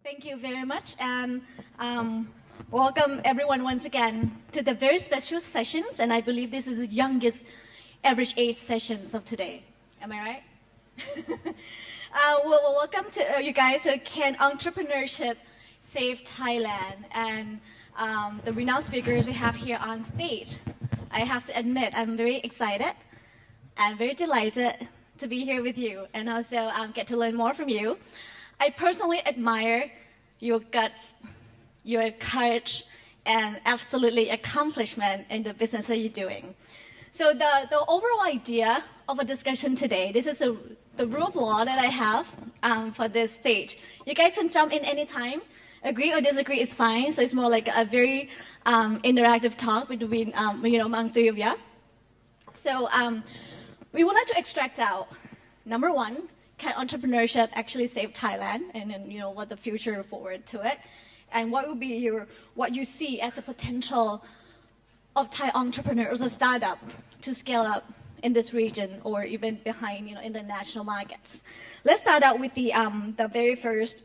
Thank you very much, and welcome everyone once again to the very special sessions. And I believe this is the youngest average age sessions of today. Am I right? Welcome to you guys. So, can entrepreneurship save Thailand? And the renowned speakers we have here on stage. I have to admit, I'm very excited and very delighted to be here with you, and also get to learn more from you. I personally admire your guts, your courage, and absolutely accomplishment in the business that you're doing. So the overall idea of a discussion today, this is the rule of law that I have for this stage. You guys can jump in anytime. Agree or disagree is fine. So it's more like a very interactive talk between among three of you. So we would like to extract out, number one, can entrepreneurship actually save Thailand, and then what the future forward to it, and what would be what you see as a potential of Thai entrepreneurs or startup to scale up in this region or even behind in the national markets. Let's start out with the very first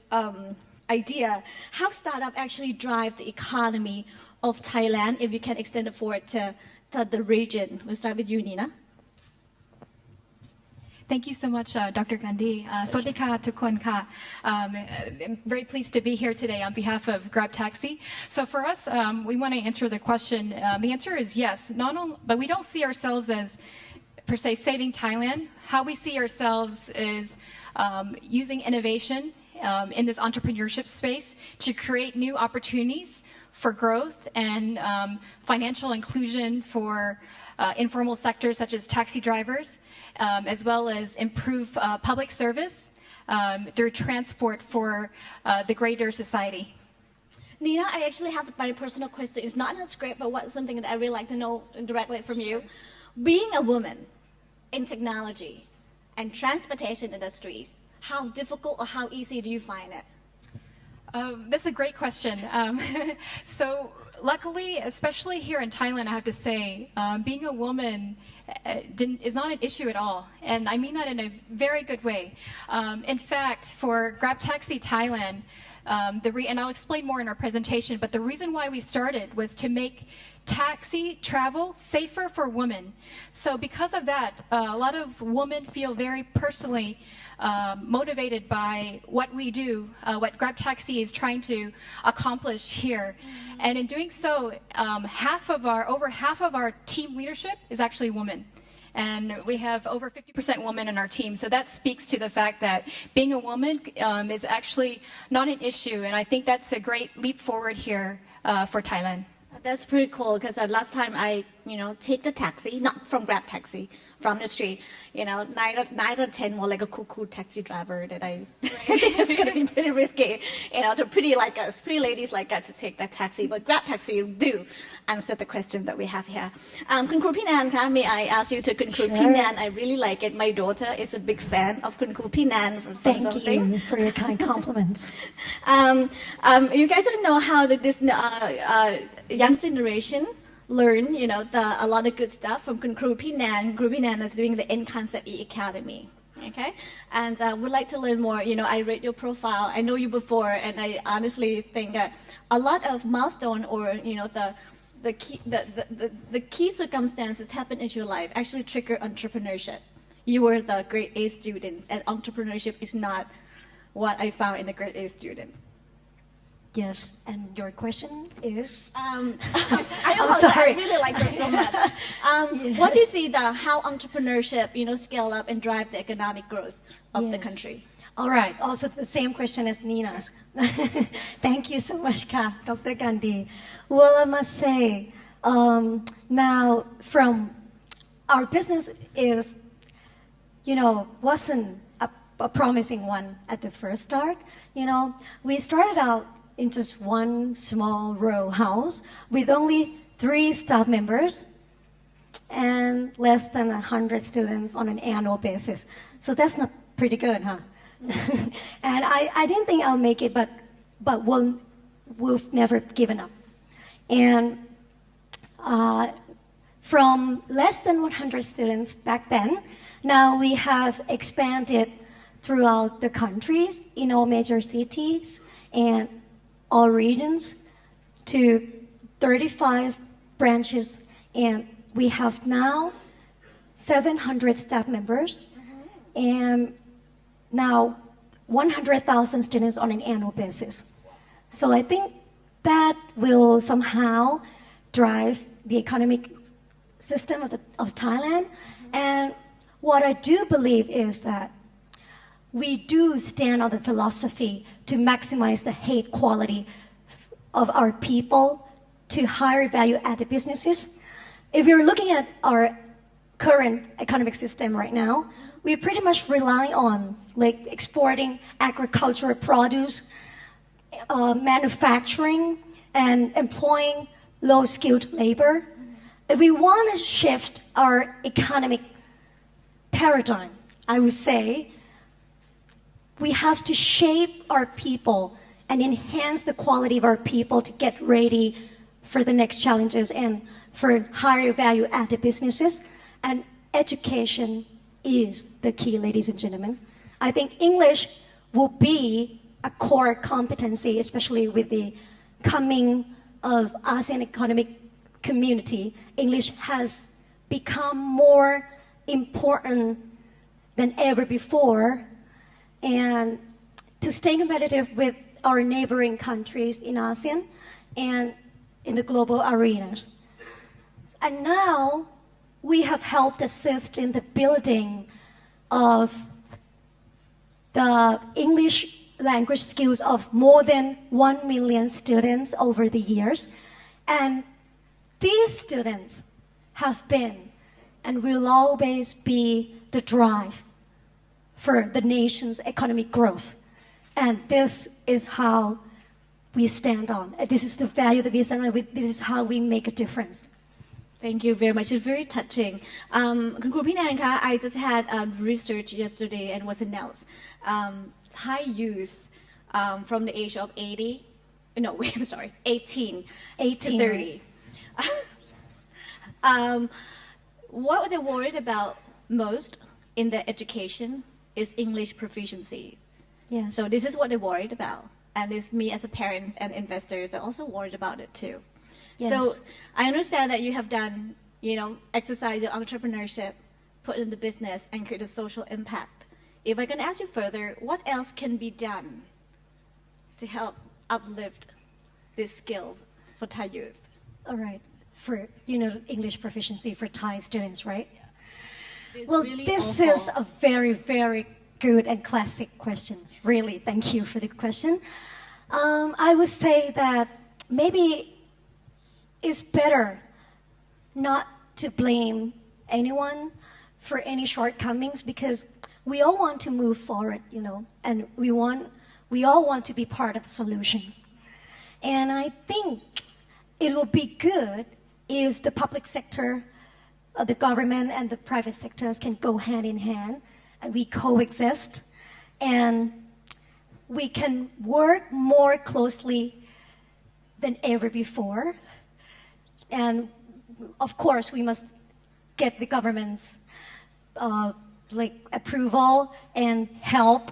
idea: how startup actually drive the economy of Thailand. If you can extend it forward to the region, we'll start with you, Nina. Thank you so much, Dr. Karndee. Swadika Tukonka. I'm very pleased to be here today on behalf of GrabTaxi. So for us, we want to answer the question. The answer is yes, but we don't see ourselves as, per se, saving Thailand. How we see ourselves is using innovation in this entrepreneurship space to create new opportunities for growth and financial inclusion for informal sectors such as taxi drivers, as well as improve public service through transport for the greater society. Nina, I actually have my personal question. It's not in the script, but something that I really like to know directly from you. Being a woman in technology and transportation industries, how difficult or how easy do you find it? That's a great question. So luckily, especially here in Thailand, I have to say, being a woman is not an issue at all. And I mean that in a very good way. In fact, for GrabTaxi Thailand, and I'll explain more in our presentation, but the reason why we started was to make taxi travel safer for women. So because of that, a lot of women feel very personally motivated by what we do, what GrabTaxi is trying to accomplish here. And in doing so, over half of our team leadership is actually women. And we have over 50% women in our team. So that speaks to the fact that being a woman is actually not an issue. And I think that's a great leap forward here for Thailand. That's pretty cool, because last time I, take the taxi, not from GrabTaxi, from the street, 9 out of 10 were like a cool taxi driver that I think it's going to be pretty risky, to pretty ladies like us to take that taxi. But GrabTaxi do answer the question that we have here. Kun Kru Pinan, may I ask you to Kun Kru Pinan? I really like it. My daughter is a big fan of Kun Kru Pinan. Thank you for your kind compliments. You guys don't know how this young generation learn, a lot of good stuff from Kun Kru Pinan. Kru Pinan is doing the Enconcept Academy. Okay, and would like to learn more. I read your profile. I know you before, and I honestly think that a lot of milestone or the key circumstances happen in your life actually trigger entrepreneurship. You were the grade A students, and entrepreneurship is not what I found in the grade A students. Yes, and your question is? I'm sorry. I really like this so much. Yes. What do you see how entrepreneurship, scale up and drive the economic growth of the Yes. country? All right, also the same question as Nina's. Thank you so much, Dr. Karndee. Well, I must say, now from our business is, wasn't a promising one at the first start. We started out in just one small row house with only 3 staff members and less than 100 students on an annual basis. So that's not pretty good, huh? And I didn't think I'll make it, but we've never given up. And from less than 100 students back then, now we have expanded throughout the countries in all major cities and all regions to 35 branches, and we have now 700 staff members, and now 100,000 students on an annual basis. So I think that will somehow drive the economic system of Thailand. And what I do believe is that we do stand on the philosophy to maximize the hate quality of our people to higher value added businesses. If you're looking at our current economic system right now, we pretty much rely on like exporting agricultural produce, manufacturing, and employing low-skilled labor. If we want to shift our economic paradigm, I would say we have to shape our people and enhance the quality of our people to get ready for the next challenges and for higher value added businesses. And education is the key, ladies and gentlemen. I think English will be a core competency, especially with the coming of ASEAN economic community. English has become more important than ever before. And to stay competitive with our neighboring countries in ASEAN and in the global arenas. And now we have helped assist in the building of the English language skills of more than 1 million students over the years. And these students have been and will always be the drive for the nation's economic growth. And this is how we stand on. This is the value that we stand on. This is how we make a difference. Thank you very much. It's very touching. คุณครูพี่แนนคะ I just had research yesterday and was announced. Thai youth from the age of 80, no, wait, I'm sorry, 18 to 30. What they're worried about most in their education is English proficiency. Yes. So this is what they're worried about. And this, me as a parent and investors are also worried about it too. Yes. So I understand that you have done, exercise your entrepreneurship, put in the business and create a social impact. If I can ask you further, what else can be done to help uplift these skills for Thai youth? All right. For, English proficiency for Thai students, right? It's Well, really this awful. is a very, very good and classic question. Really, thank you for the question. I would say that maybe it's better not to blame anyone for any shortcomings because we all want to move forward, and we all want to be part of the solution. And I think it will be good if the public sector, the government and the private sectors can go hand in hand and we coexist and we can work more closely than ever before. And of course, we must get the government's approval and help,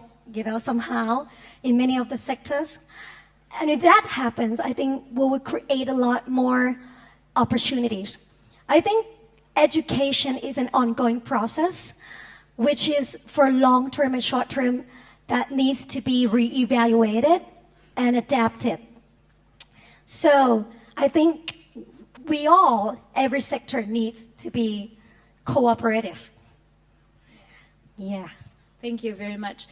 somehow in many of the sectors. And if that happens, I think we will create a lot more opportunities. I think education is an ongoing process, which is for long-term and short-term that needs to be re-evaluated and adapted. So I think every sector needs to be cooperative. Yeah. Thank you very much.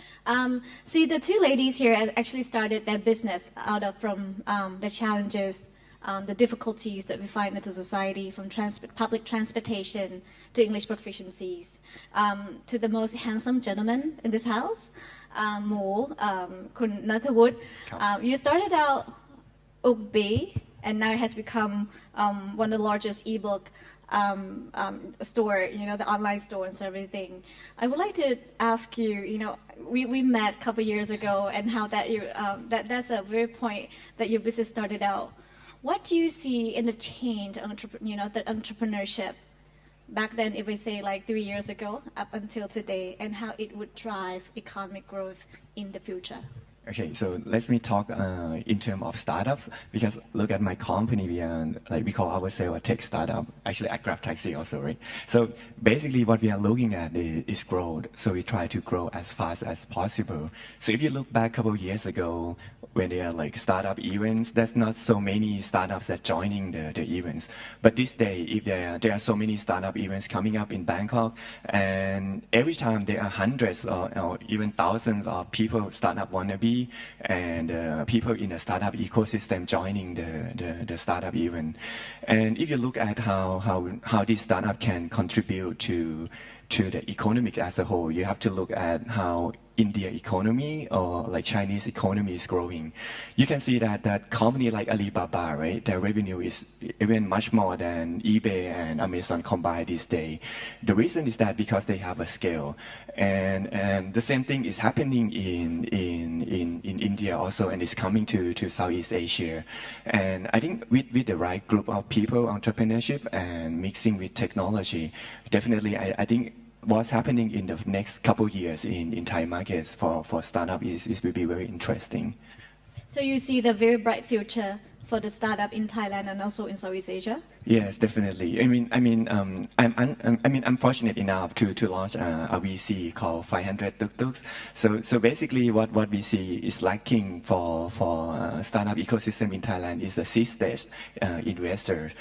See, the two ladies here actually started their business from the challenges, the difficulties that we find in the society, from public transportation to English proficiencies, to the most handsome gentleman in this house, Kun Natavudh. You started out Ookbee, and now it has become one of the largest ebook store, the online store and everything. I would like to ask you, we met a couple years ago, and how that's a very point that your business started out. What do you see in the change, the entrepreneurship back then, if we say like 3 years ago up until today, and how it would drive economic growth in the future? Okay, so let me talk in terms of startups, because look at my company, we call ourselves a tech startup, actually at GrabTaxi also, right? So basically what we are looking at is growth. So we try to grow as fast as possible. So if you look back a couple of years ago, when there are like startup events, there's not so many startups that joining the events. But this day, if there are so many startup events coming up in Bangkok, and every time there are hundreds or even thousands of people, startup wannabe, and people in the startup ecosystem joining the startup event. And if you look at how this startup can contribute to the economic as a whole, you have to look at how India economy or like Chinese economy is growing. You can see that company like Alibaba, right, their revenue is even much more than eBay and Amazon combined this day. The reason is that because they have a scale, and the same thing is happening in India also, and it's coming to Southeast Asia. And I think with the right group of people, entrepreneurship and mixing with technology, definitely I think what's happening in the next couple of years in Thai markets for startup is will be very interesting. So you see the very bright future for the startup in Thailand and also in Southeast Asia? Yes, definitely. I'm fortunate enough to launch a VC called 500 Tuk-Tuks. So basically, what we see is lacking for startup ecosystem in Thailand is the seed stage investor.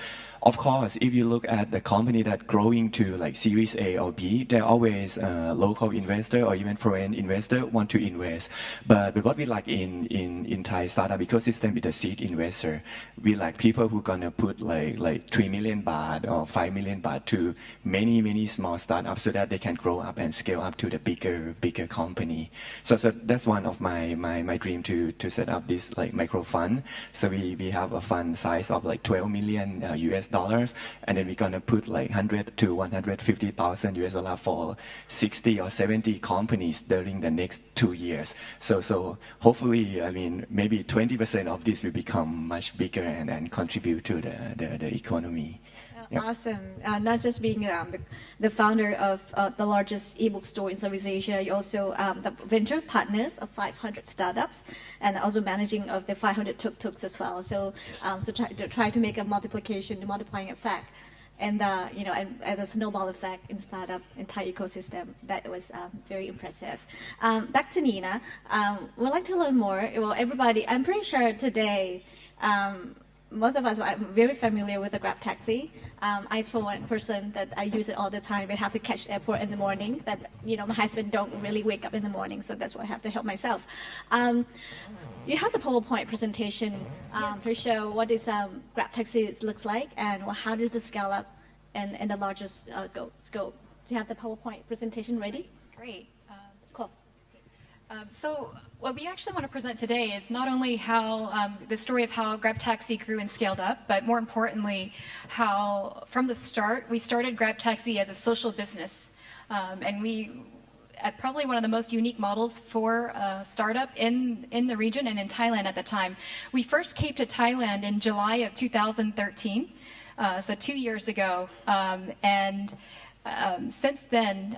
Of course, if you look at the company that growing to like Series A or B, they're always local investor or even foreign investor want to invest. But what we like in Thai startup ecosystem is the seed investor. We like people who gonna put like 3 million baht or 5 million baht to many small startups so that they can grow up and scale up to the bigger company. So that's one of my dream to set up this like micro fund. So we have a fund size of like 12 million US dollars, and then we're gonna put like 100 to 150,000 US dollar for 60 or 70 companies during the next 2 years. So hopefully, maybe 20% of this will become much bigger and contribute to the economy. Yep. Awesome. Not just being the founder of the largest ebook store in Southeast Asia, you also the venture partners of 500 startups, and also managing of the 500 tuk-tuks as well. So, try to make a multiplying effect, and and the snowball effect in startup in Thai ecosystem. That was very impressive. Back to Nina. We'd like to learn more. Well, everybody, I'm pretty sure today. Most of us are very familiar with the GrabTaxi. I, for one person, that I use it all the time. I have to catch the airport in the morning. That my husband don't really wake up in the morning, so that's why I have to help myself. You have the PowerPoint presentation to show what is GrabTaxi looks like and how does it scale up in the largest scope. Do you have the PowerPoint presentation ready? Great. Cool. So what we actually want to present today is not only how the story of how GrabTaxi grew and scaled up, but more importantly, how from the start we started GrabTaxi as a social business, and we probably one of the most unique models for a startup in the region and in Thailand at the time. We first came to Thailand in July of 2013, so 2 years ago, and since then.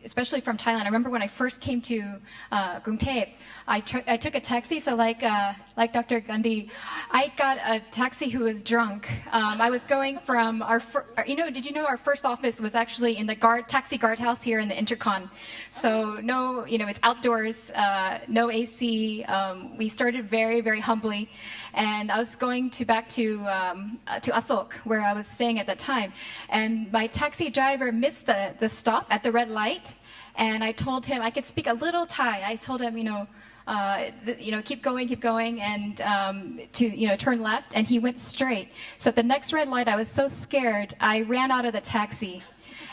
Especially from Thailand. I remember when I first came to Gramtep, I took a taxi. So like Dr. Karndee, I got a taxi who was drunk. I was going from did you know our first office was actually in the taxi guardhouse here in the Intercon. So no, it's outdoors, no AC. We started very, very humbly, and I was going back to Asok, where I was staying at that time, and my taxi driver missed the stop at the red light. And I told him I could speak a little Thai. I told him, keep going, and to turn left. And he went straight. So at the next red light, I was so scared, I ran out of the taxi.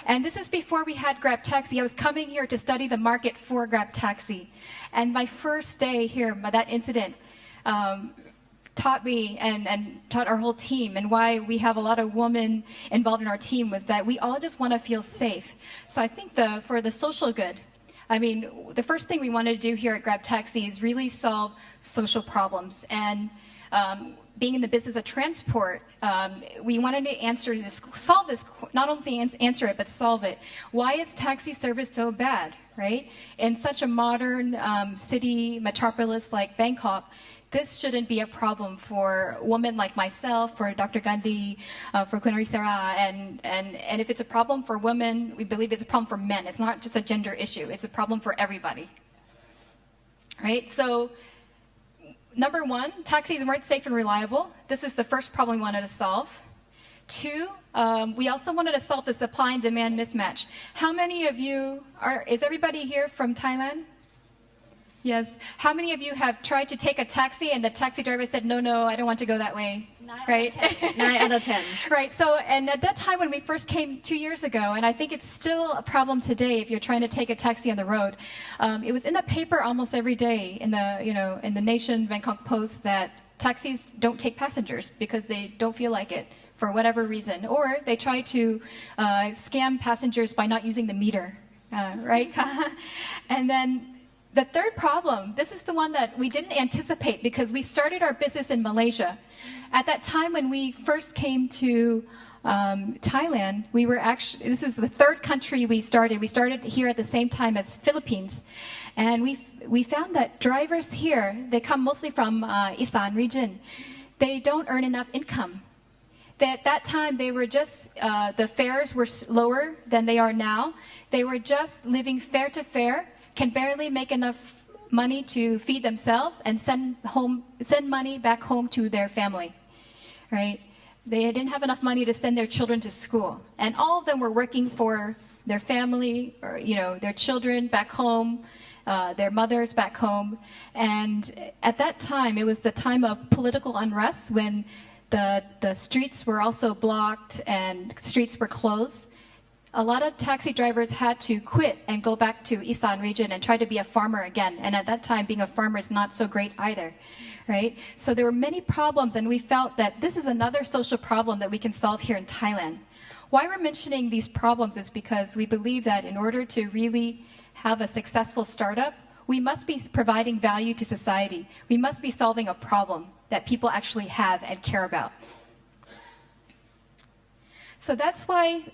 And this is before we had GrabTaxi. I was coming here to study the market for GrabTaxi. And my first day here, that incident taught me and taught our whole team, and why we have a lot of women involved in our team, was that we all just want to feel safe. So I think for the social good, the first thing we wanted to do here at GrabTaxi is really solve social problems. And being in the business of transport, we wanted to solve this, not only answer it, but solve it. Why is taxi service so bad, right? In such a modern city metropolis like Bangkok, this shouldn't be a problem for women like myself, for Dr. Karndee, for Queen Arisara, and if it's a problem for women, we believe it's a problem for men. It's not just a gender issue, it's a problem for everybody. Right? So, number one, taxis weren't safe and reliable. This is the first problem we wanted to solve. Two, we also wanted to solve the supply and demand mismatch. How many of you is everybody here from Thailand? Yes. How many of you have tried to take a taxi and the taxi driver said, no, I don't want to go that way? 9 out of 10. Right. So, and at that time when we first came 2 years ago, and I think it's still a problem today if you're trying to take a taxi on the road, it was in the paper almost every day in the Nation Bangkok Post that taxis don't take passengers because they don't feel like it for whatever reason, or they try to scam passengers by not using the meter, right? And then the third problem, this is the one that we didn't anticipate because we started our business in Malaysia. At that time when we first came to Thailand, this was the third country we started. We started here at the same time as Philippines. And we found that drivers here, they come mostly from ASEAN region. They don't earn enough income. At that time, they were just, the fares were lower than they are now. They were just living fare to fare, can barely make enough money to feed themselves and send money back home to their family, right? They didn't have enough money to send their children to school. And all of them were working for their family or, their children back home, their mothers back home. And at that time, it was the time of political unrest when the streets were also blocked and streets were closed. A lot of taxi drivers had to quit and go back to ASEAN region and try to be a farmer again. And at that time, being a farmer is not so great either, right? So there were many problems, and we felt that this is another social problem that we can solve here in Thailand. Why we're mentioning these problems is because we believe that in order to really have a successful startup, we must be providing value to society. We must be solving a problem that people actually have and care about. So that's why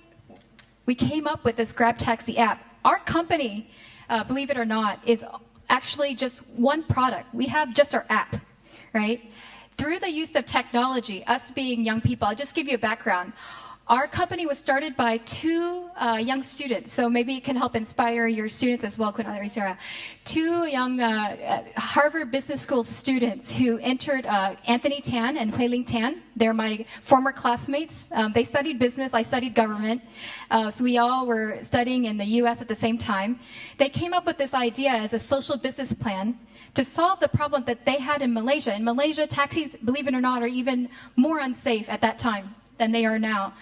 we came up with this GrabTaxi app. Our company, believe it or not, is actually just one product. We have just our app, right? Through the use of technology, us being young people, I'll just give you a background. Our company was started by two young students, so maybe it can help inspire your students as well, Queen Arisara. Two young Harvard Business School students who entered Anthony Tan and Huiling Tan. They're my former classmates. They studied business, I studied government. So we all were studying in the US at the same time. They came up with this idea as a social business plan to solve the problem that they had in Malaysia. In Malaysia, taxis, believe it or not, are even more unsafe at that time than they are now.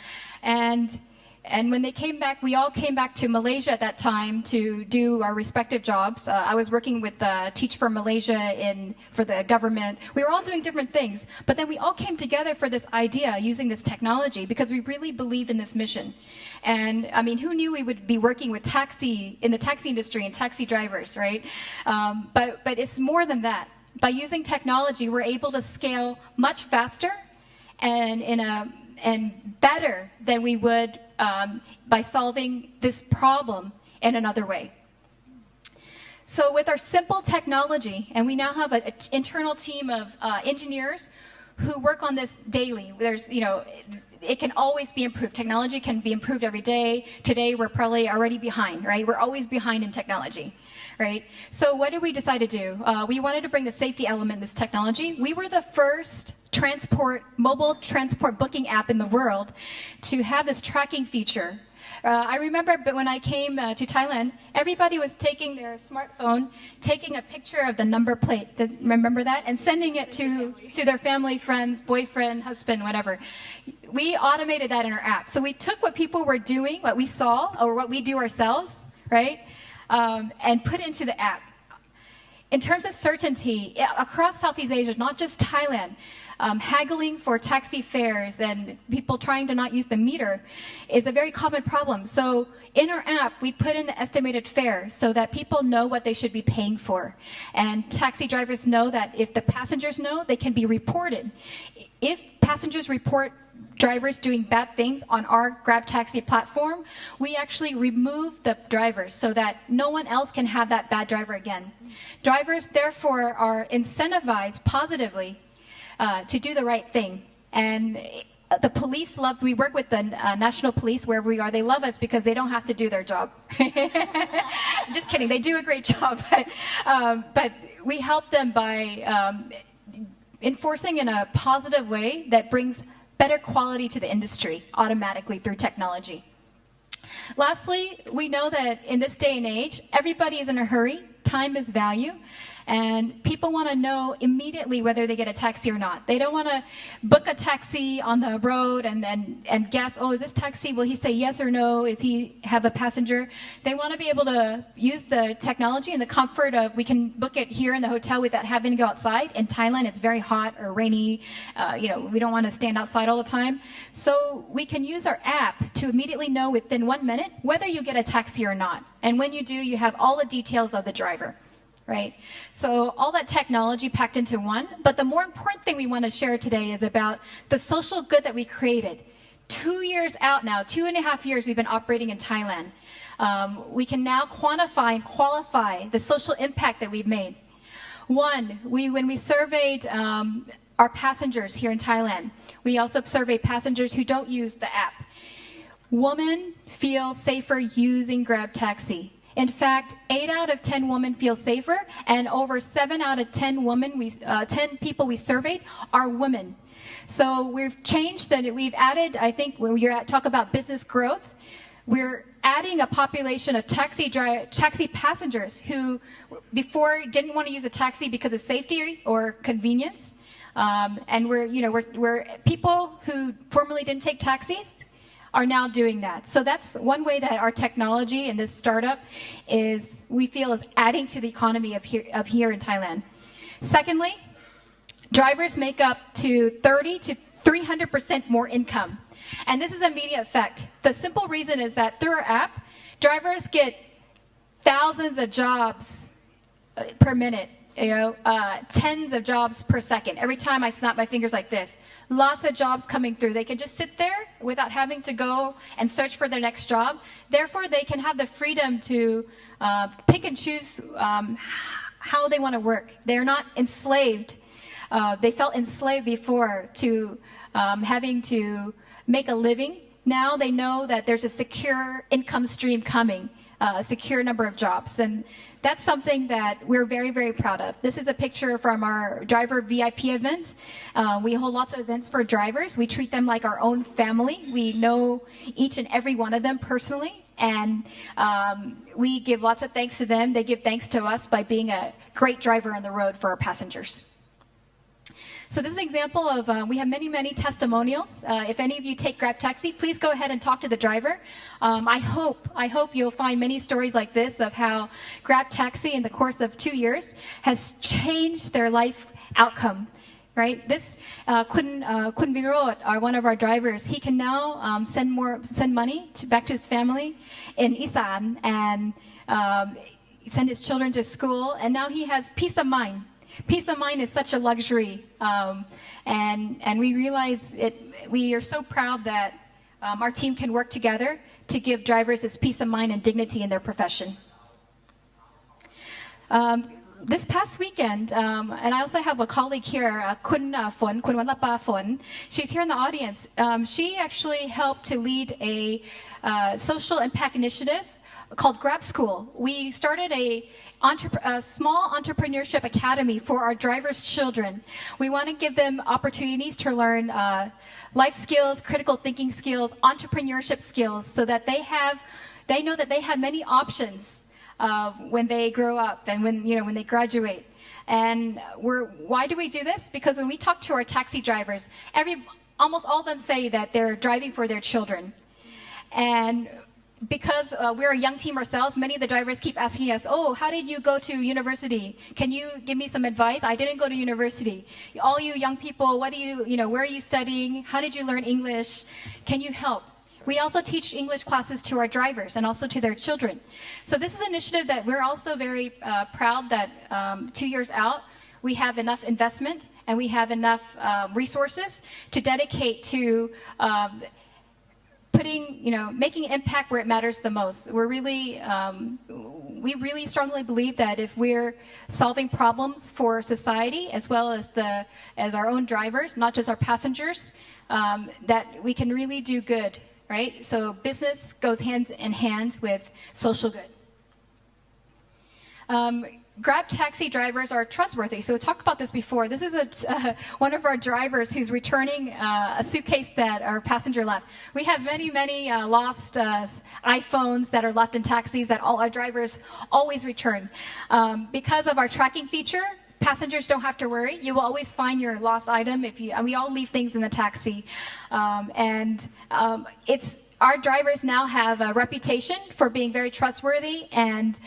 And when they came back, we all came back to Malaysia at that time to do our respective jobs. I was working with Teach for Malaysia for the government. We were all doing different things, but then we all came together for this idea using this technology because we really believe in this mission. And I mean, who knew we would be working with in the taxi industry and taxi drivers, right? But it's more than that. By using technology, we're able to scale much faster and better than we would by solving this problem in another way. So with our simple technology, and we now have an internal team of engineers who work on this daily. It can always be improved. Technology can be improved every day. Today, we're probably already behind, right? We're always behind in technology, right? So what did we decide to do? We wanted to bring the safety element in this technology. We were the first mobile transport booking app in the world to have this tracking feature. I remember when I came to Thailand, everybody was taking their smartphone, taking a picture of the number plate, remember that? And sending it to their family, friends, boyfriend, husband, whatever. We automated that in our app. So we took what people were doing, what we saw, or what we do ourselves, right? And put it into the app. In terms of certainty, across Southeast Asia, not just Thailand, haggling for taxi fares and people trying to not use the meter is a very common problem. So in our app, we put in the estimated fare so that people know what they should be paying for. And taxi drivers know that if the passengers know, they can be reported. If passengers report drivers doing bad things on our GrabTaxi platform, we actually remove the drivers so that no one else can have that bad driver again. Drivers, therefore, are incentivized positively to do the right thing. And the police loves, we work with the national police wherever we are. They love us because they don't have to do their job. Just kidding, they do a great job. But we help them by enforcing in a positive way that brings better quality to the industry automatically through technology. Lastly, we know that in this day and age, everybody is in a hurry. Time is value. And people want to know immediately whether they get a taxi or not. They don't want to book a taxi on the road and guess, oh, is this taxi, will he say yes or no? Is he have a passenger? They want to be able to use the technology and the comfort of, we can book it here in the hotel without having to go outside. In Thailand, it's very hot or rainy. We don't want to stand outside all the time. So we can use our app to immediately know within 1 minute whether you get a taxi or not. And when you do, you have all the details of the driver. Right? So all that technology packed into one, but the more important thing we want to share today is about the social good that we created. 2 years out now, 2.5 years we've been operating in Thailand. We can now quantify and qualify the social impact that we've made. One, when we surveyed our passengers here in Thailand, we also surveyed passengers who don't use the app. Women feel safer using GrabTaxi. In fact, 8 out of 10 women feel safer, and over 7 out of 10 10 people we surveyed are women. So we've changed that. We've added, I think, when we talk about business growth, we're adding a population of taxi passengers who before didn't want to use a taxi because of safety or convenience, and we're people who formerly didn't take taxis are now doing that. So that's one way that our technology and this startup we feel is adding to the economy of here in Thailand. Secondly, drivers make up to 30 to 300% more income. And this is an immediate effect. The simple reason is that through our app, drivers get thousands of jobs per minute. Tens of jobs per second. Every time I snap my fingers like this, lots of jobs coming through. They can just sit there without having to go and search for their next job. Therefore, they can have the freedom to pick and choose how they want to work. They're not enslaved. They felt enslaved before to having to make a living. Now they know that there's a secure income stream coming, a secure number of jobs. And that's something that we're very, very proud of. This is a picture from our driver VIP event. We hold lots of events for drivers. We treat them like our own family. We know each and every one of them personally. And we give lots of thanks to them. They give thanks to us by being a great driver on the road for our passengers. So this is an example of, we have many, many testimonials. If any of you take GrabTaxi, please go ahead and talk to the driver. I hope you'll find many stories like this of how GrabTaxi in the course of 2 years has changed their life outcome. Right? This Kunvirot, one of our drivers, he can now send money back to his family in ASEAN and send his children to school, and now he has peace of mind. Peace of mind is such a luxury, and we realize we are so proud that our team can work together to give drivers this peace of mind and dignity in their profession. This past weekend, and I also have a colleague here, Kun Wanlapa Phon. She's here in the audience. She actually helped to lead a social impact initiative called Grab School. We started a small entrepreneurship academy for our drivers' children. We want to give them opportunities to learn life skills, critical thinking skills, entrepreneurship skills, so that they know that they have many options when they grow up and when they graduate. And why do we do this? Because when we talk to our taxi drivers, almost all of them say that they're driving for their children. And because we're a young team ourselves, many of the drivers keep asking us, oh, how did you go to university? Can you give me some advice? I didn't go to university. All you young people, where are you studying? How did you learn English? Can you help? We also teach English classes to our drivers and also to their children. So this is an initiative that we're also very proud that 2 years out, we have enough investment and we have enough resources to dedicate to making an impact where it matters the most. We really strongly believe that if we're solving problems for society as well as our own drivers, not just our passengers, that we can really do good, right? So business goes hand in hand with social good. GrabTaxi drivers are trustworthy. So we talked about this before. This is one of our drivers who's returning a suitcase that our passenger left. We have many, many lost iPhones that are left in taxis that all our drivers always return. Because of our tracking feature, passengers don't have to worry. You will always find your lost item. We all leave things in the taxi. Our drivers now have a reputation for being very trustworthy, and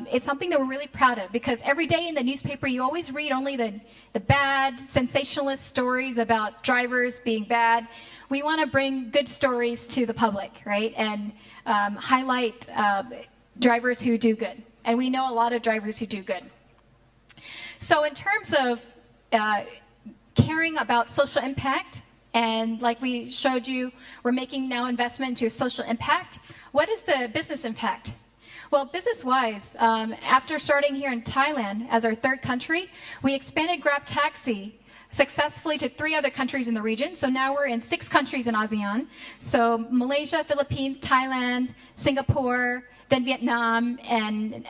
it's something that we're really proud of, because every day in the newspaper you always read only the bad, sensationalist stories about drivers being bad. We want to bring good stories to the public, right, and highlight drivers who do good. And we know a lot of drivers who do good. So in terms of caring about social impact, and like we showed you, we're making now investment into social impact. What is the business impact? Well, business-wise, after starting here in Thailand as our third country, we expanded GrabTaxi successfully to 3 other countries in the region. So now we're in 6 countries in ASEAN. So Malaysia, Philippines, Thailand, Singapore, then Vietnam, and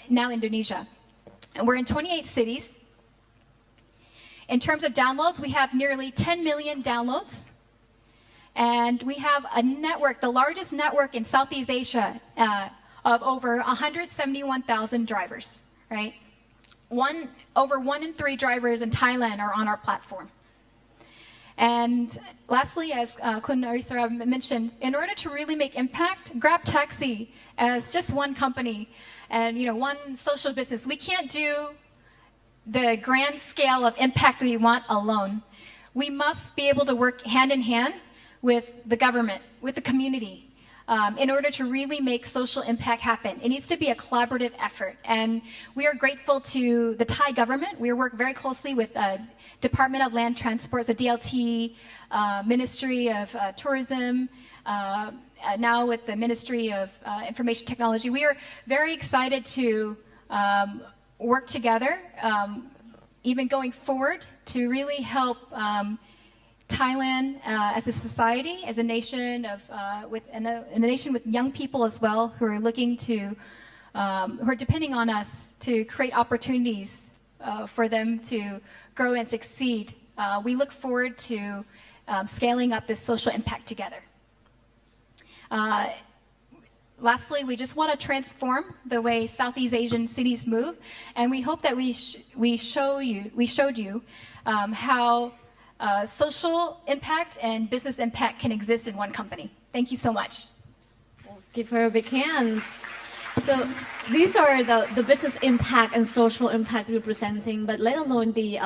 now Indonesia. And we're in 28 cities. In terms of downloads, we have nearly 10 million downloads. And we have a network, the largest network in Southeast Asia, of over 171,000 drivers, right? Over 1 in 3 drivers in Thailand are on our platform. And lastly, as Kun Arisara mentioned, in order to really make impact, GrabTaxi as just one company and one social business, we can't do the grand scale of impact that we want alone. We must be able to work hand in hand with the government, with the community, in order to really make social impact happen. It needs to be a collaborative effort. And we are grateful to the Thai government. We work very closely with Department of Land Transport, so DLT, Ministry of Tourism, now with the Ministry of Information Technology. We are very excited to work together, even going forward, to really help Thailand as a society, as a nation with a nation with young people as well, who are looking to, who are depending on us to create opportunities for them to grow and succeed. We look forward to scaling up this social impact together. Lastly, we just want to transform the way Southeast Asian cities move, and we hope that we showed you how social impact and business impact can exist in one company. Thank you so much. We'll give her a big hand. So these are the business impact and social impact we're presenting, but let alone the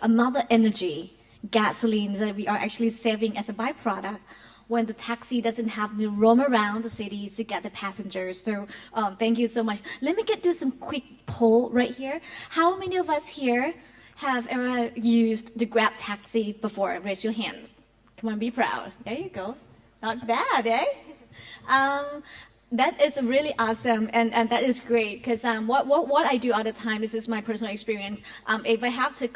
another energy, gasoline, that we are actually saving as a byproduct when the taxi doesn't have to roam around the city to get the passengers. So thank you so much. Let me do some quick poll right here. How many of us here have ever used the GrabTaxi before? Raise your hands. Come on, be proud. There you go. Not bad, eh? That is really awesome, and that is great, because what I do all the time, this is my personal experience. If I have to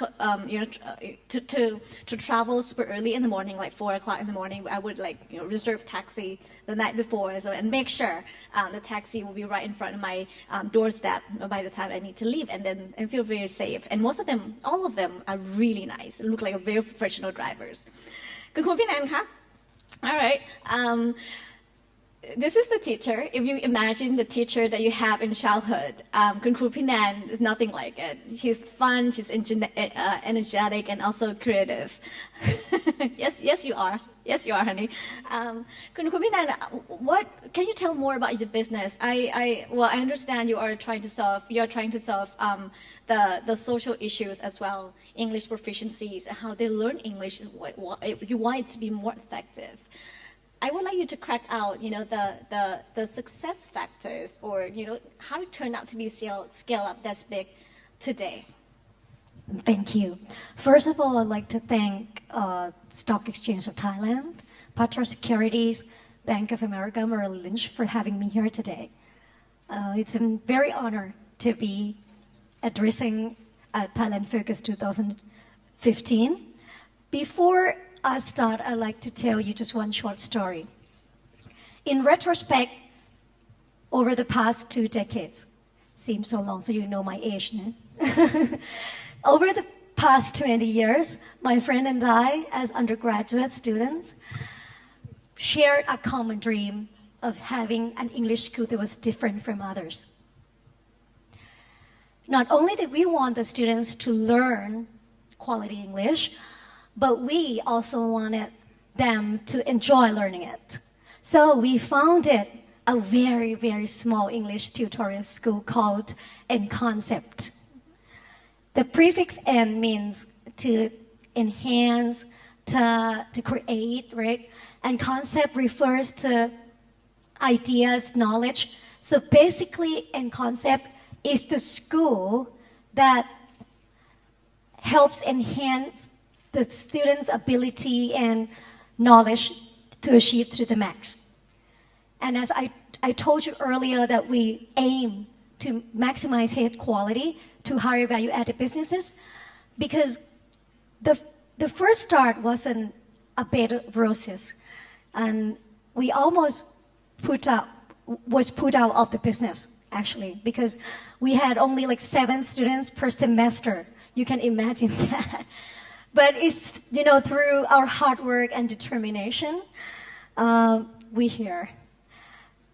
to travel super early in the morning, like 4 o'clock in the morning, I would reserve taxi the night before, and make sure the taxi will be right in front of my doorstep by the time I need to leave, and then I feel very safe. And most of them, all of them, are really nice. Look like very professional drivers. คุณพี่แนนคะ All right. this is the teacher. If you imagine the teacher that you have in childhood, Kun Kru Pinan is nothing like it. She's fun, she's energetic, and also creative. Yes, you are. Yes, you are, honey. Kun Kru Pinan, what can you tell more about your business? I understand you are trying to solve the social issues as well, English proficiencies, and how they learn English. You want it to be more effective. I would like you to crack out, the success factors, or how it turned out to be scale up that's big today. Thank you. First of all, I'd like to thank Stock Exchange of Thailand, Patra Securities, Bank of America, Merrill Lynch for having me here today. It's a very honor to be addressing Thailand Focus 2015. Before I start, I'd like to tell you just one short story. In retrospect, over the past 2 decades, seems so long, so you know my age, no? Over the past 20 years, my friend and I, as undergraduate students, shared a common dream of having an English school that was different from others. Not only did we want the students to learn quality English, but we also wanted them to enjoy learning it. So we founded a very, very small English tutorial school called Enconcept. The prefix N means to enhance, to create, right? And concept refers to ideas, knowledge. So basically, Enconcept is the school that helps enhance the students' ability and knowledge to achieve to the max. And as I told you earlier that we aim to maximize head quality to higher value added businesses, because the first start wasn't a bed of roses, and we almost was put out of the business actually, because we had only like 7 students per semester. You can imagine that. But it's, through our hard work and determination, we're here.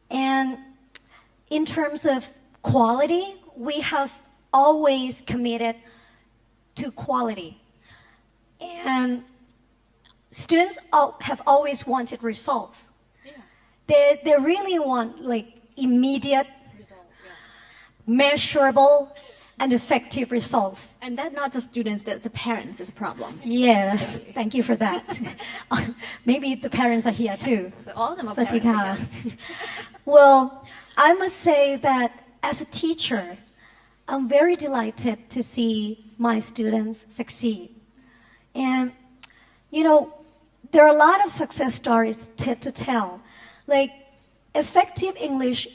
And in terms of quality, we have always committed to quality. And students have always wanted results. Yeah. They really want like immediate, measurable, and effective results. And that's not just students, that's the parents is a problem. Yes, thank you for that. Maybe the parents are here too. All of them are parents. Well, I must say that as a teacher, I'm very delighted to see my students succeed. And, there are a lot of success stories to tell. Like, effective English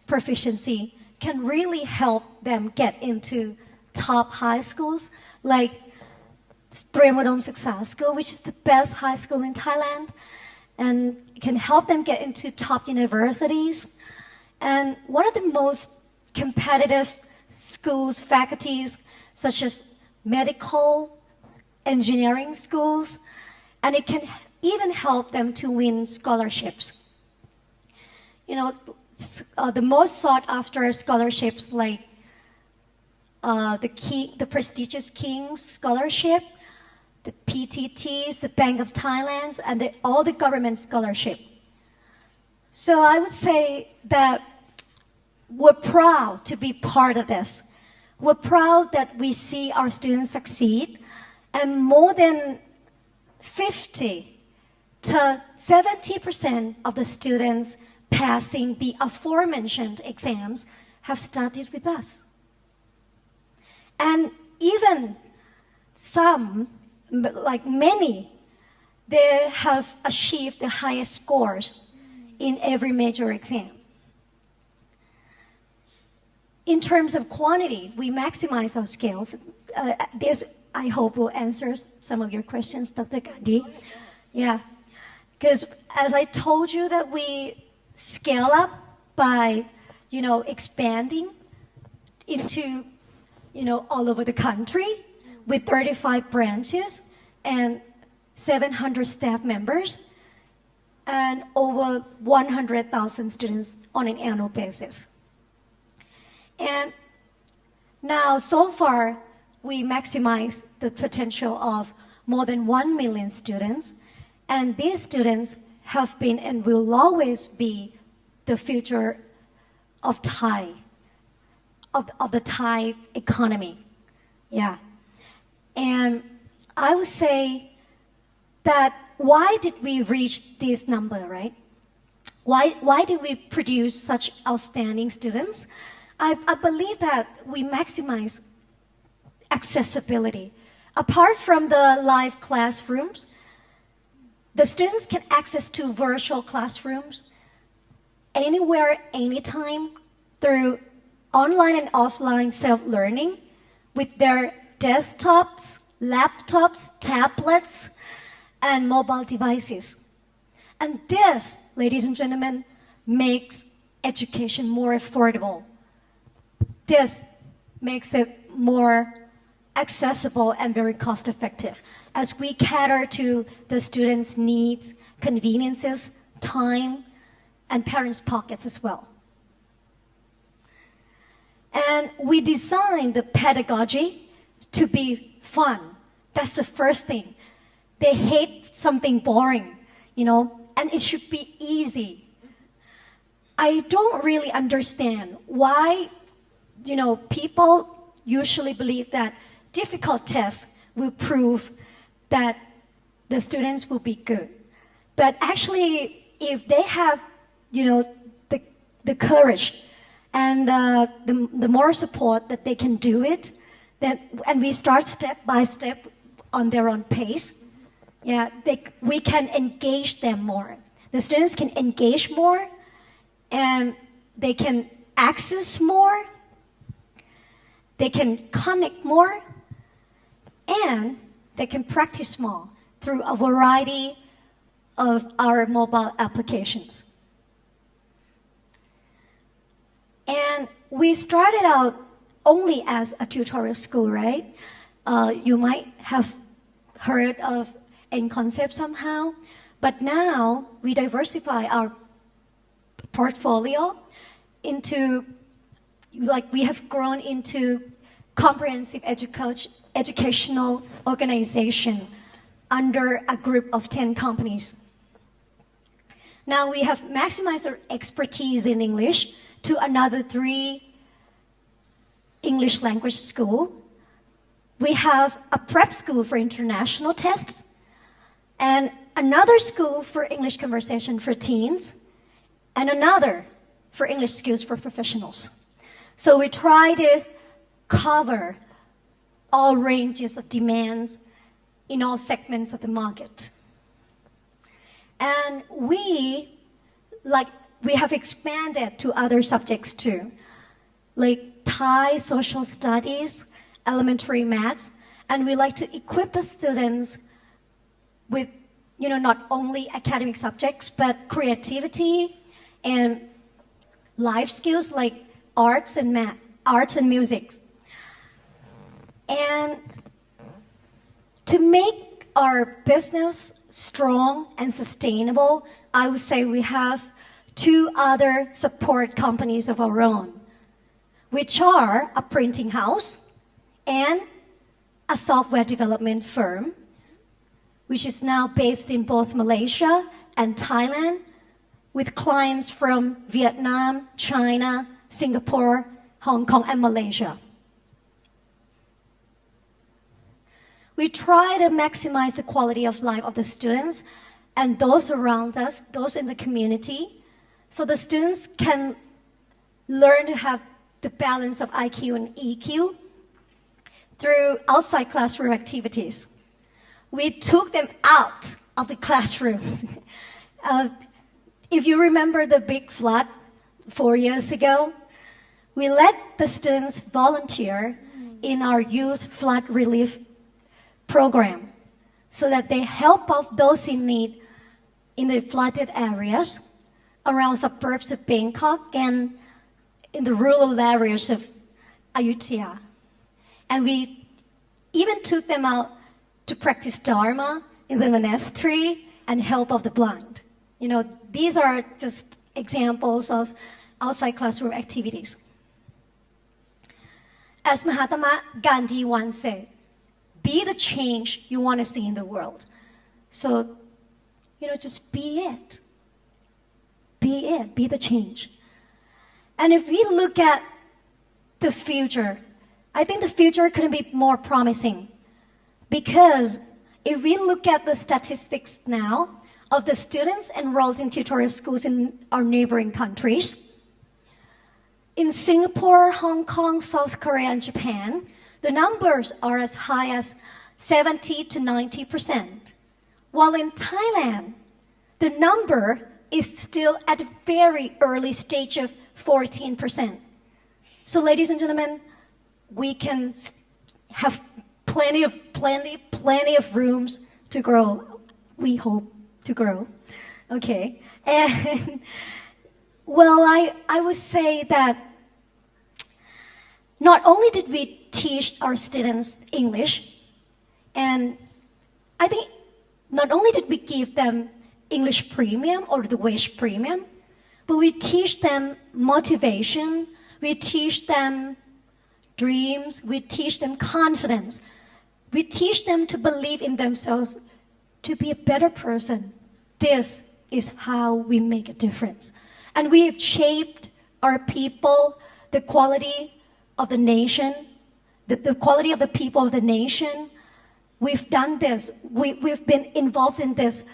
proficiency can really help them get into top high schools, like Tremadom Siksa School, which is the best high school in Thailand, and it can help them get into top universities. And one of the most competitive schools, faculties, such as medical, engineering schools, and it can even help them to win scholarships. The most sought after scholarships like the prestigious King's Scholarship, the PTTs, the Bank of Thailand, and all the government scholarship. So I would say that we're proud to be part of this. We're proud that we see our students succeed, and more than 50 to 70% of the students passing the aforementioned exams have studied with us. And even some, like many, they have achieved the highest scores in every major exam. In terms of quantity, we maximize our skills. This, I hope, will answer some of your questions, Dr. Karndee. Yeah, because as I told you that we scale up by, expanding into, all over the country with 35 branches and 700 staff members. and over 100,000 students on an annual basis. And now, so far, we maximize the potential of more than 1 million students, and these students have been and will always be the future of the Thai economy. Yeah. And I would say that why did we reach this number, right? Why did we produce such outstanding students? I believe that we maximize accessibility. Apart from the live classrooms, the students can access to virtual classrooms anywhere, anytime through online and offline self-learning with their desktops, laptops, tablets, and mobile devices. And this, ladies and gentlemen, makes education more affordable. This makes it more accessible and very cost-effective as we cater to the students' needs, conveniences, time, and parents' pockets as well. And we design the pedagogy to be fun. That's the first thing. They hate something boring, and it should be easy. I don't really understand why, people usually believe that difficult tests will prove that the students will be good. But actually, if they have, the courage and the more support that they can do it, and we start step by step on their own pace, we can engage them more. The students can engage more, and they can access more, they can connect more, and they can practice more through a variety of our mobile applications. And we started out only as a tutorial school, right? You might have heard of Enconcept somehow, but now we diversify our portfolio into, we have grown into comprehensive educational organization under a group of 10 companies. Now we have maximized our expertise in English to another 3 English language school. We have a prep school for international tests and another school for English conversation for teens and another for English skills for professionals. So we try to cover all ranges of demands in all segments of the market. And we have expanded to other subjects too, like Thai social studies, elementary maths, and we like to equip the students with, not only academic subjects, but creativity and life skills like arts and music. And to make our business strong and sustainable, I would say we have 2 other support companies of our own, which are a printing house and a software development firm, which is now based in both Malaysia and Thailand, with clients from Vietnam, China, Singapore, Hong Kong, and Malaysia. We try to maximize the quality of life of the students and those around us, those in the community, so the students can learn to have the balance of IQ and EQ through outside classroom activities. We took them out of the classrooms. If you remember the big flood 4 years ago, we let the students volunteer in our youth flood relief program so that they help out those in need in the flooded areas around suburbs of Bangkok and in the rural areas of Ayutthaya. And we even took them out to practice Dharma in the monastery and help of the blind. You know, these are just examples of outside classroom activities. As Mahatma Gandhi once said, be the change you want to see in the world. So, you know, just be it. Be it, be the change. And if we look at the future, I think the future couldn't be more promising. Because if we look at the statistics now of the students enrolled in tutorial schools in our neighboring countries, in Singapore, Hong Kong, South Korea, and Japan, the numbers are as high as 70 to 90%. While in Thailand, the number is still at a very early stage of 14%. So ladies and gentlemen, we can have plenty of rooms to grow. We hope to grow. Okay. And well, I would say that not only did we teach our students English, and I think not only did we give them English premium or the WESH premium, but we teach them motivation, we teach them dreams, we teach them confidence, we teach them to believe in themselves, to be a better person. This is how we make a difference. And we have shaped our people, the quality of the nation, the quality of the people of the nation. We've done this. We've been involved in this.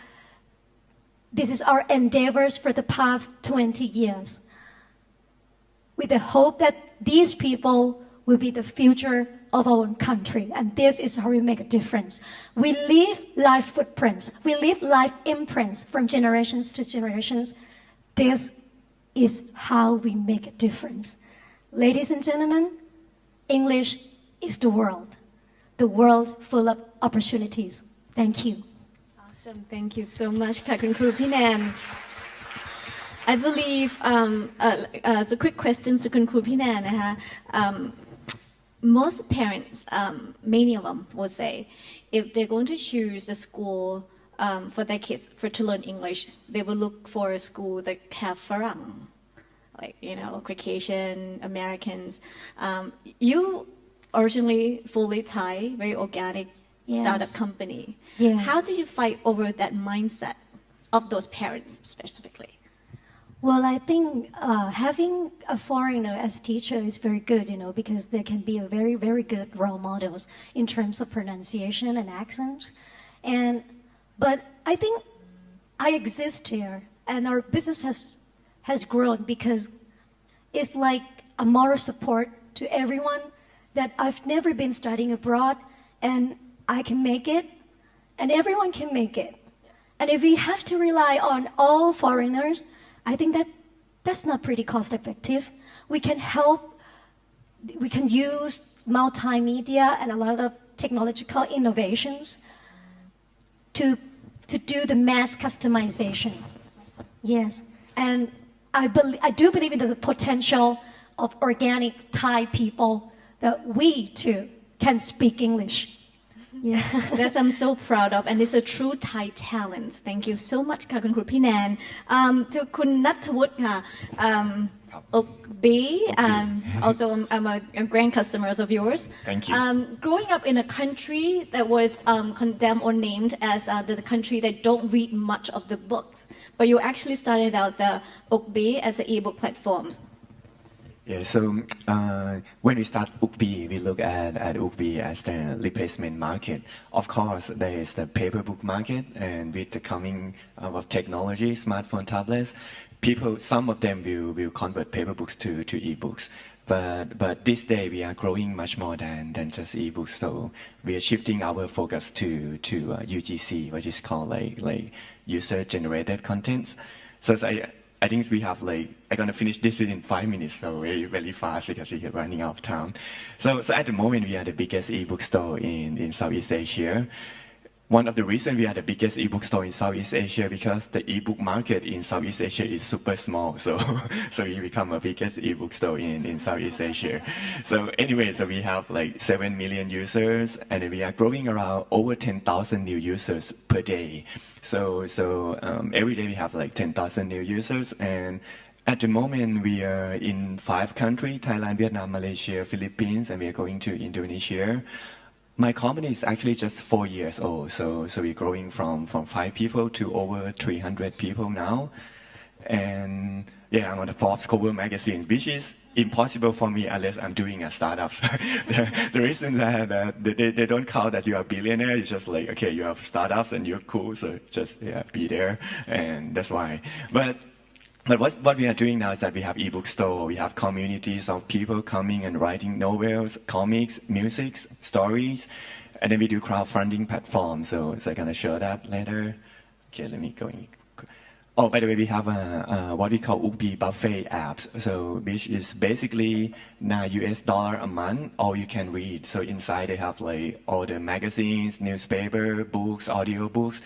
This is our endeavors for the past 20 years, with the hope that these people will be the future of our country. And this is how we make a difference. We leave life footprints. We leave life imprints from generations to generations. This is how we make a difference. Ladies and gentlemen, English is the world full of opportunities. Thank you. Awesome. Thank you so much, ค่ะคุณครูพี่แนน I believe it's a quick question to คุณครูพี่แนนนะคะ most parents, many of them will say, if they're going to choose a school for their kids to learn English, they will look for a school that have Farang, like, you know, Caucasian, Americans. You originally fully Thai, very organic startup company. Yes. How did you fight over that mindset of those parents specifically? Well, I think having a foreigner as teacher is very good, you know, because they can be a very, very good role models in terms of pronunciation and accents. But I think I exist here, and our business has grown because it's like a moral support to everyone that I've never been studying abroad, and I can make it, and everyone can make it. And if we have to rely on all foreigners, I think that's not pretty cost effective. We can use multimedia and a lot of technological innovations to do the mass customization. Yes, and I do believe in the potential of organic Thai people that we too can speak English. Yeah. That's I'm so proud of, and it's a true Thai talent. Thank you so much ค่ะคุณครูพี่แนน to คุณณัฐวุฒิค่ะ Ookbee, also I'm a grand customer of yours. Thank you. Growing up in a country that was condemned or named as the country that don't read much of the books, but you actually started out the Ookbee as an ebook platforms. Yeah, so when we start Ookbee, we look at Ookbee as the replacement market. Of course, there is the paper book market, and with the coming of technology, smartphone, tablets, some of them will convert paper books to ebooks. But this day we are growing much more than just ebooks. So we are shifting our focus to UGC, which is called like user-generated contents. So I think we have I'm gonna finish this in 5 minutes, so very, very fast because we are running out of time. So at the moment we are the biggest ebook store in Southeast Asia. one of the reasons we are the biggest ebook store in Southeast Asia because the ebook market in Southeast Asia is super small. So, so we become a biggest ebook store in Southeast Asia. So anyway, so we have like 7 million users, and we are growing around over 10,000 new users per day. So every day we have like 10,000 new users, and at the moment we are in 5 countries: Thailand, Vietnam, Malaysia, Philippines, and we are going to Indonesia. My company is actually just 4 years old, so we're growing from 5 people to over 300 people now. And yeah, I'm on the Forbes cover magazine, which is impossible for me unless I'm doing a startups. The reason that they don't count that you are a billionaire, it's just like, okay, you have startups and you're cool, so just be there, and that's why. But what we are doing now is that we have ebook store, we have communities of people coming and writing novels, comics, music, stories, and then we do crowdfunding platforms. So I'm gonna show that later. Okay, let me go in. Oh, by the way, we have what we call Ookbee buffet apps, so which is basically $9 a month, all you can read. So inside they have like all the magazines, newspaper, books, audiobooks.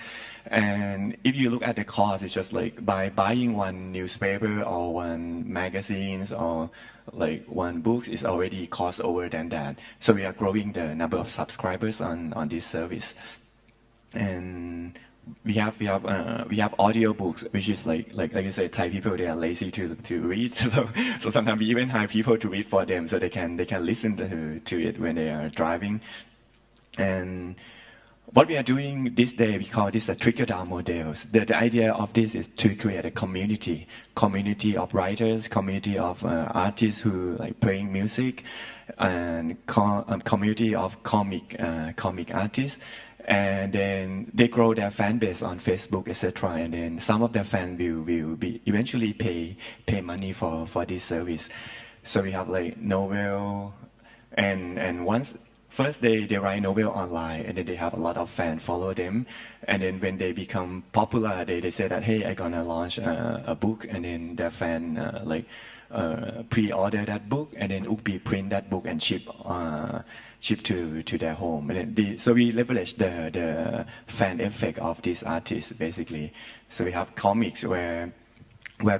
And if you look at the cost, it's just like by buying one newspaper or one magazines or like one book is already cost over than that. So we are growing the number of subscribers on this service. And we have audiobooks, which is like you say, Thai people, they are lazy to read. So sometimes we even hire people to read for them so they can listen to it when they are driving. And what we are doing this day, we call this a trickle-down models. The idea of this is to create a community of writers, community of artists who like playing music, and community of comic artists. And then they grow their fan base on Facebook, etc. And then some of their fans will be eventually pay money for this service. So we have like novel, and once. First, they write novel online, and then they have a lot of fans follow them. And then when they become popular, they say that, hey, I'm gonna launch a book, and then their fan pre-order that book, and then Ookbee print that book and ship to their home. And then so we leverage the fan effect of these artists basically. So we have comics where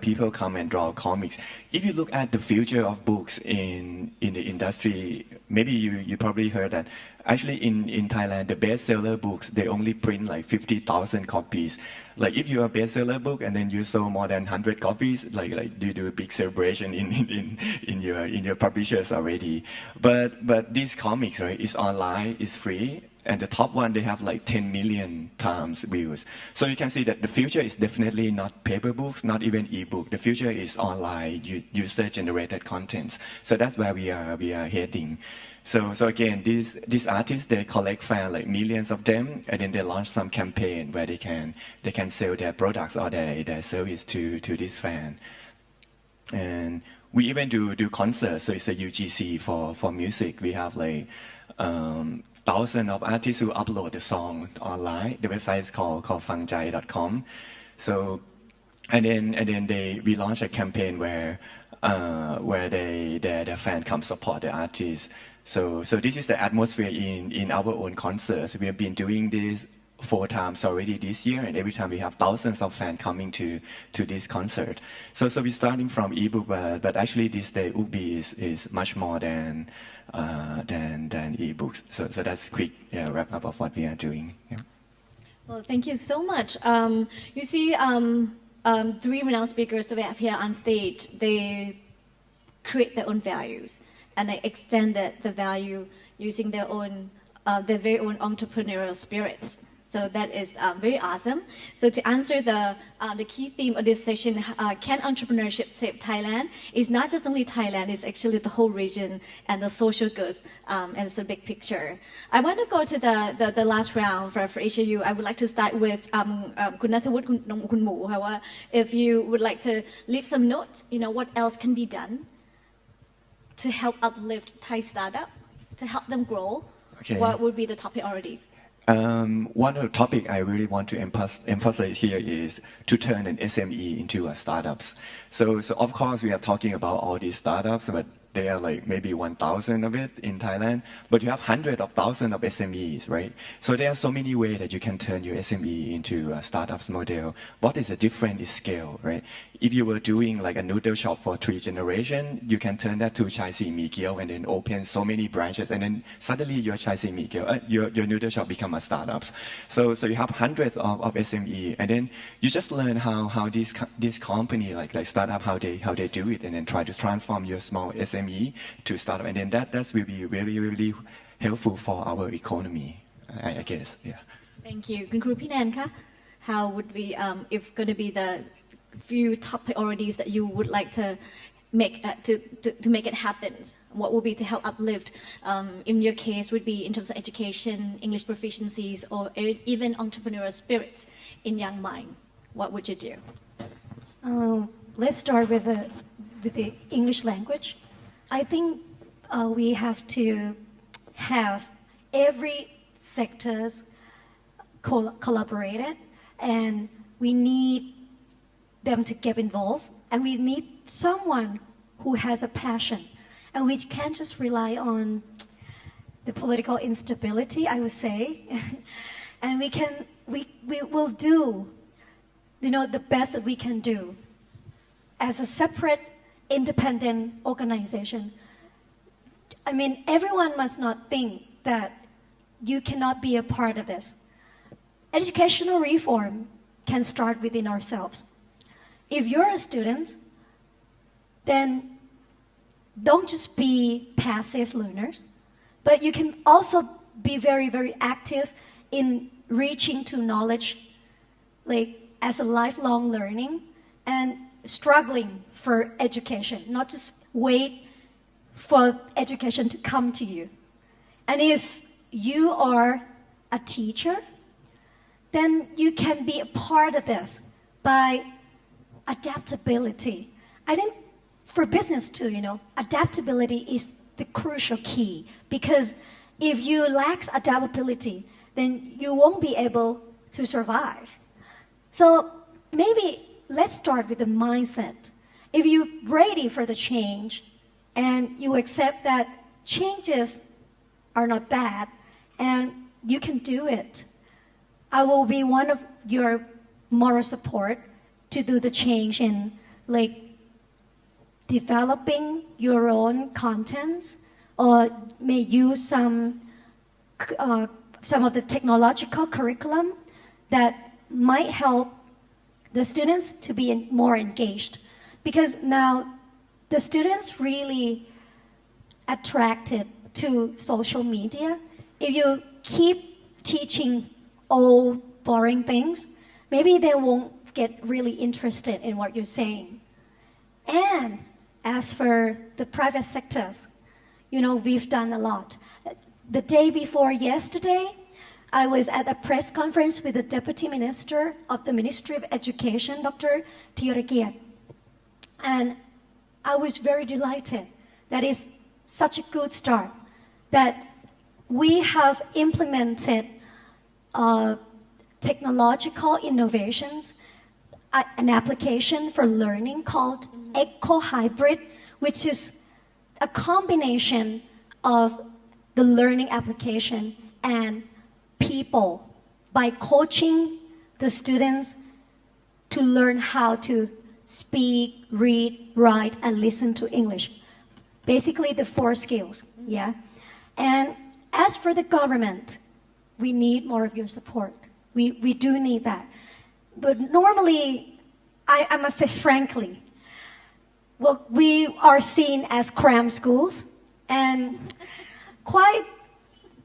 people come and draw comics. If you look at the future of books in the industry, maybe you probably heard that actually in Thailand, the bestseller books, they only print like 50,000 copies. Like if you're a bestseller book and then you sold more than 100 copies, like you do a big celebration in your publishers already. But these comics, right, is online, is free. And the top one, they have like 10 million times views. So you can see that the future is definitely not paper books, not even ebook. The future is online, user-generated content. So that's where we are heading. So again, these artists, they collect fans, like millions of them, and then they launch some campaign where they can sell their products or their service to this fan. And we even do concerts. So it's a UGC for music. We have like thousands of artists who upload the song online. The website is called fangchai.com. So and then we launch a campaign where their fan come support the artists. So this is the atmosphere in our own concerts. We have been doing this 4 times already this year, and every time we have thousands of fans coming to this concert. So we're starting from ebook, but actually this day Ookbee is much more than ebooks. So that's quick wrap up of what we are doing. Yeah. Well, thank you so much. You see, 3 renowned speakers that we have here on stage, they create their own values, and they extend the value using their very own entrepreneurial spirits. So that is very awesome. So to answer the key theme of this session, can entrepreneurship save Thailand? It's not just only Thailand, it's actually the whole region and the social goods, and it's a big picture. I want to go to the last round for each of you. I would like to start with Kun Natavudh, Kun Mu. If you would like to leave some notes, what else can be done to help uplift Thai startup, to help them grow, what would be the top priorities? One of the topic I really want to emphasize here is to turn an SME into a startups. So of course we are talking about all these startups, but there are like maybe 1,000 of it in Thailand, but you have hundreds of thousands of SMEs, right? So there are so many ways that you can turn your SME into a startups model. What is the difference is scale, right? If you were doing like a noodle shop for 3 generations, you can turn that to Chai Si Mi Kyo and then open so many branches, and then suddenly your Chai Si Mi Kyo, your noodle shop become a startups. So you have hundreds of SME, and then you just learn how this company like startup how they do it, and then try to transform your small SME to startup, and then that will be really helpful for our economy, I guess. Yeah. Thank you. คุณครูพี่แนนคะ How would we, if going to be the few top priorities that you would like to make to make it happen? What would be to help uplift? In your case, would be in terms of education, English proficiencies, or even entrepreneurial spirits in young mind. What would you do? Let's start with the English language. I think we have to have every sectors collaborated, and we need them to get involved, and we need someone who has a passion, and we can't just rely on the political instability, I would say. And we will do, the best that we can do as a separate independent organization. I mean, everyone must not think that you cannot be a part of this. Educational reform can start within ourselves. If you're a student, then don't just be passive learners, but you can also be very active in reaching to knowledge, like as a lifelong learning and struggling for education, not just wait for education to come to you. And if you are a teacher, then you can be a part of this by adaptability. I think for business too, adaptability is the crucial key, because if you lack adaptability, then you won't be able to survive. So maybe let's start with the mindset. If you're ready for the change and you accept that changes are not bad and you can do it, I will be one of your moral support to do the change in like developing your own contents, or may use some of the technological curriculum that might help the students to be more engaged. Because now the students really attracted to social media. If you keep teaching old boring things, maybe they won't get really interested in what you're saying. And as for the private sectors, we've done a lot. The day before yesterday, I was at a press conference with the Deputy Minister of the Ministry of Education, Dr. Thirakiat. And I was very delighted. That is such a good start that we have implemented technological innovations, an application for learning called Eco Hybrid, which is a combination of the learning application and people, by coaching the students to learn how to speak, read, write, and listen to English. Basically the 4 skills, yeah? And as for the government, we need more of your support. We do need that. But normally, I must say frankly, well, we are seen as cram schools and quite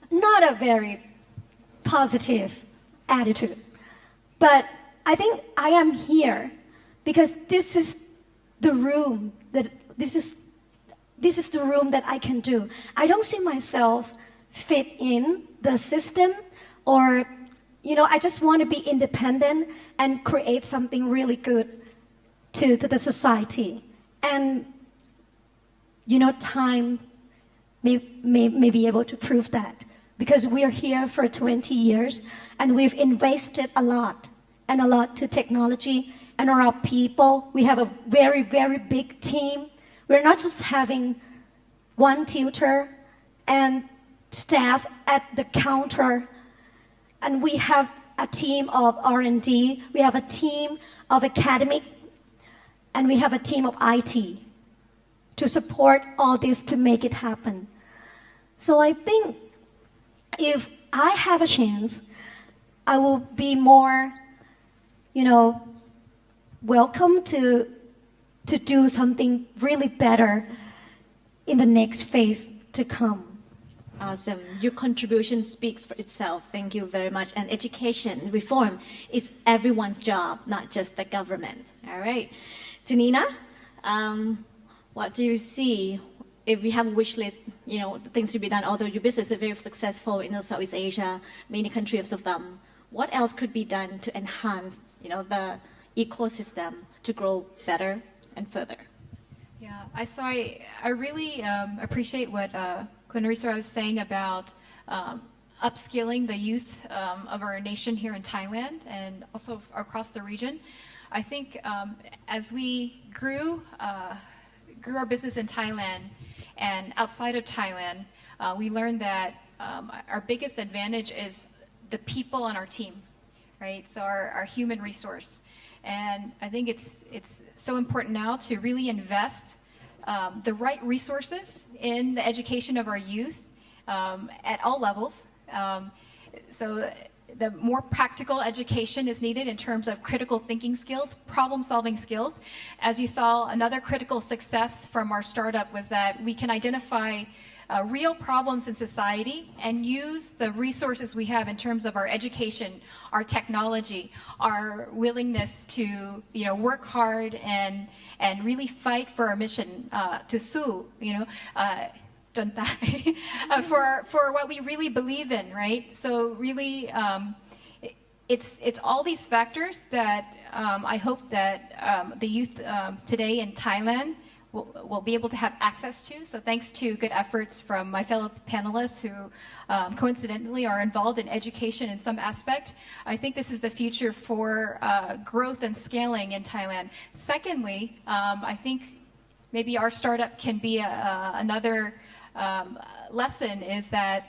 not a very positive attitude. But I think I am here because this is the room that I can do. I don't see myself fit in the system, or I just want to be independent and create something really good to the society. And time may be able to prove that, because we are here for 20 years and we've invested a lot to technology and our people. We have a very big team. We're not just having one tutor, and staff at the counter. And we have a team of R&D, we have a team of academic, and we have a team of IT to support all this to make it happen. So I think if I have a chance, I will be more, welcome to do something really better in the next phase to come. Awesome. Your contribution speaks for itself. Thank you very much. And education reform is everyone's job, not just the government. All right. Tanina, what do you see if we have a wish list, things to be done, although your business is very successful in Southeast Asia, many countries of them, what else could be done to enhance, the ecosystem to grow better and further? Yeah, I really appreciate what Arisara was saying about upskilling the youth of our nation here in Thailand and also across the region. I think as we grew our business in Thailand and outside of Thailand, we learned that our biggest advantage is the people on our team, right? So our human resource. And I think it's so important now to really invest the right resources in the education of our youth at all levels. So the more practical education is needed in terms of critical thinking skills, problem-solving skills. As you saw, another critical success from our startup was that we can identify real problems in society and use the resources we have in terms of our education, our technology, our willingness to work hard and really fight for our mission to sue, for what we really believe in, right? So really, it's all these factors that I hope that the youth today in Thailand will be able to have access to. So thanks to good efforts from my fellow panelists who coincidentally are involved in education in some aspect, I think this is the future for growth and scaling in Thailand. Secondly, I think maybe our startup can be another lesson is that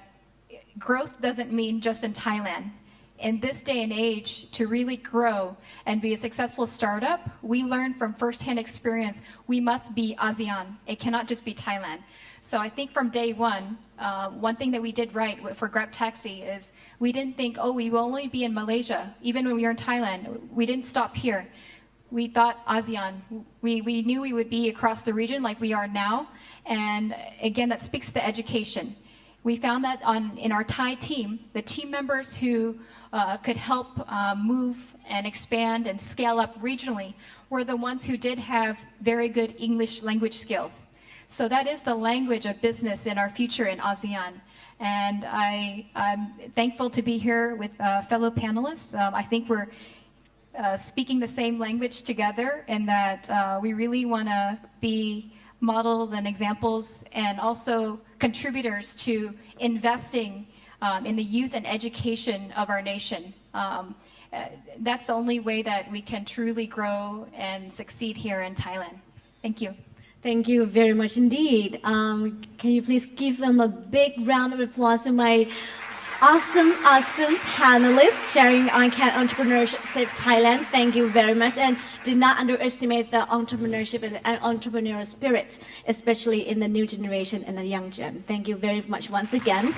growth doesn't mean just in Thailand. In this day and age, to really grow and be a successful startup, we learn from firsthand experience, we must be ASEAN. It cannot just be Thailand. So I think from day one, one thing that we did right for GrabTaxi is we didn't think, we will only be in Malaysia. Even when we were in Thailand, we didn't stop here. We thought ASEAN. We knew we would be across the region like we are now. And again, that speaks to education. We found that in our Thai team, the team members who could help move and expand and scale up regionally were the ones who did have very good English language skills. So that is the language of business in our future in ASEAN. And I'm thankful to be here with fellow panelists. I think we're speaking the same language together in that we really want to be models and examples and also contributors to investing in the youth and education of our nation. That's the only way that we can truly grow and succeed here in Thailand. Thank you. Thank you very much indeed. Can you please give them a big round of applause to my awesome panelists sharing on Entrepreneurship Save Thailand. Thank you very much. And do not underestimate the entrepreneurship and entrepreneurial spirit, especially in the new generation and the young gen. Thank you very much once again.